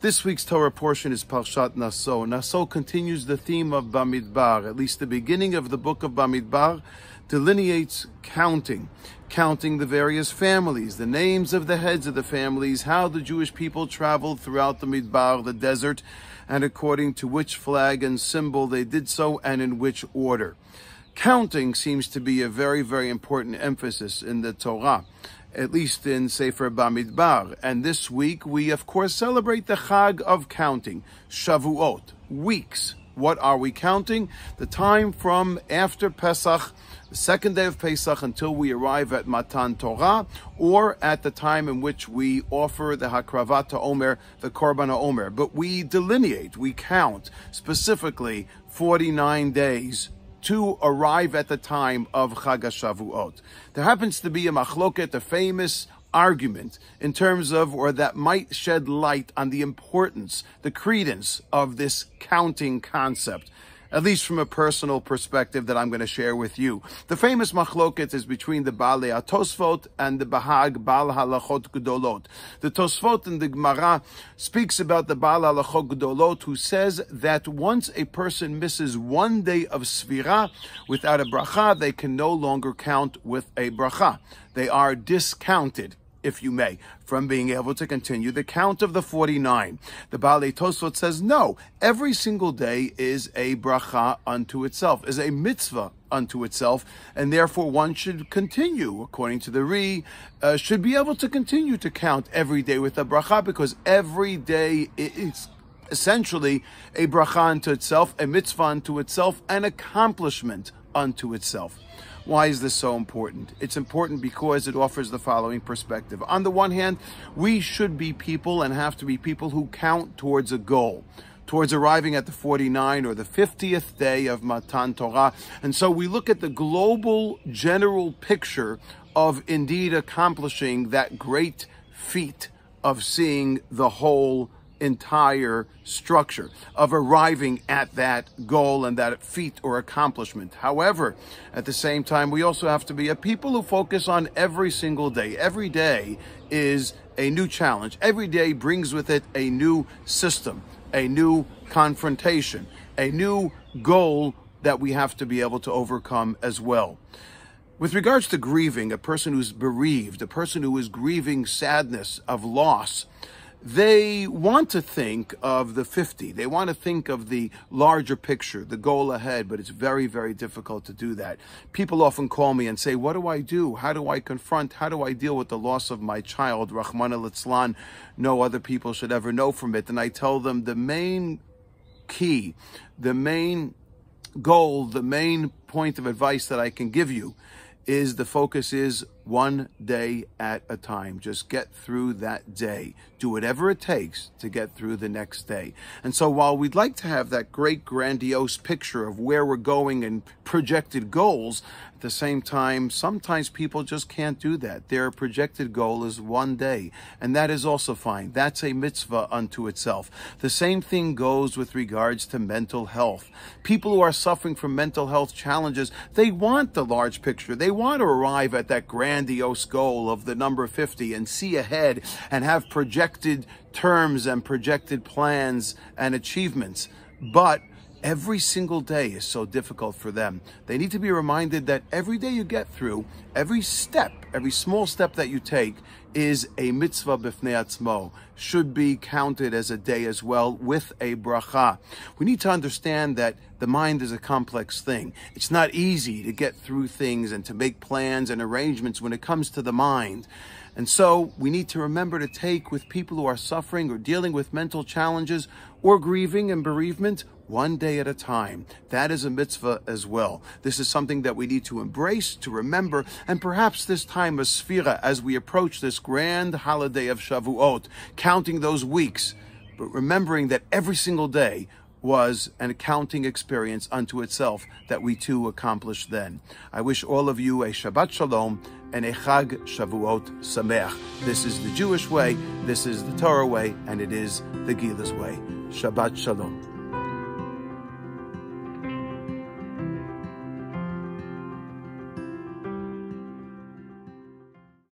This week's Torah portion is Parshat Nasso. Nasso continues the theme of Bamidbar. At least the beginning of the book of Bamidbar delineates counting the various families, the names of the heads of the families, how the Jewish people traveled throughout the Midbar, the desert, and according to which flag and symbol they did so and in which order. Counting seems to be a very, very important emphasis in the Torah, at least in Sefer Bamidbar. And this week we, of course, celebrate the Chag of counting, Shavuot, weeks. What are we counting? The time from after Pesach, the second day of Pesach, until we arrive at Matan Torah, or at the time in which we offer the Hakravat HaOmer, the Korban HaOmer. But we delineate, we count specifically 49 days to arrive at the time of Chag HaShavuot. There happens to be a machloket, a famous argument in terms of, or that might shed light on the importance, the credence of this counting concept, at least from a personal perspective that I'm going to share with you. The famous machloket is between the Baalei HaTosfot and the Bahag Baal Halachot Gedolot. The Tosfot in the Gemara speaks about the Baal Halachot Gedolot, who says that once a person misses one day of Svirah without a bracha, they can no longer count with a bracha. They are discounted, if you may, from being able to continue the count of the 49. The Baalei Tosfot says, no, every single day is a bracha unto itself, is a mitzvah unto itself, and therefore one should continue, according to the Ri, should be able to continue to count every day with a bracha, because every day is essentially a bracha unto itself, a mitzvah unto itself, an accomplishment unto itself. Why is this so important? It's important because it offers the following perspective. On the one hand, we should be people and have to be people who count towards a goal, towards arriving at the 49 or the 50th day of Matan Torah. And so we look at the global general picture of indeed accomplishing that great feat of seeing the whole entire structure, of arriving at that goal and that feat or accomplishment. However, at the same time, we also have to be a people who focus on every single day. Every day is a new challenge. Every day brings with it a new system, a new confrontation, a new goal that we have to be able to overcome as well. With regards to grieving, a person who's bereaved, a person who is grieving sadness of loss, they want to think of the 50. They want to think of the larger picture, the goal ahead, but it's very, very difficult to do that. People often call me and say, what do I do? How do I confront? How do I deal with the loss of my child? Rachmana litzlan, no other people should ever know from it. And I tell them the main key, the main goal, the main point of advice that I can give you is the focus is one day at a time. Just get through that day. Do whatever it takes to get through the next day. And so while we'd like to have that great grandiose picture of where we're going and projected goals, at the same time, sometimes people just can't do that. Their projected goal is one day, and that is also fine. That's a mitzvah unto itself. The same thing goes with regards to mental health. People who are suffering from mental health challenges, they want the large picture. They want to arrive at that grandiose goal of the number 50 and see ahead and have projected terms and projected plans and achievements. But every single day is so difficult for them. They need to be reminded that every day you get through, every step, every small step that you take is a mitzvah b'fnei atzmo, should be counted as a day as well with a bracha. We need to understand that the mind is a complex thing. It's not easy to get through things and to make plans and arrangements when it comes to the mind. And so we need to remember to take with people who are suffering or dealing with mental challenges or grieving and bereavement one day at a time. That is a mitzvah as well. This is something that we need to embrace, to remember, and perhaps this time of Sfira, as we approach this grand holiday of Shavuot, counting those weeks, but remembering that every single day was an accounting experience unto itself that we too accomplished then. I wish all of you a Shabbat shalom and a Chag Shavuot Sameach. This is the Jewish way, this is the Torah way, and it is the Gila's way. Shabbat shalom.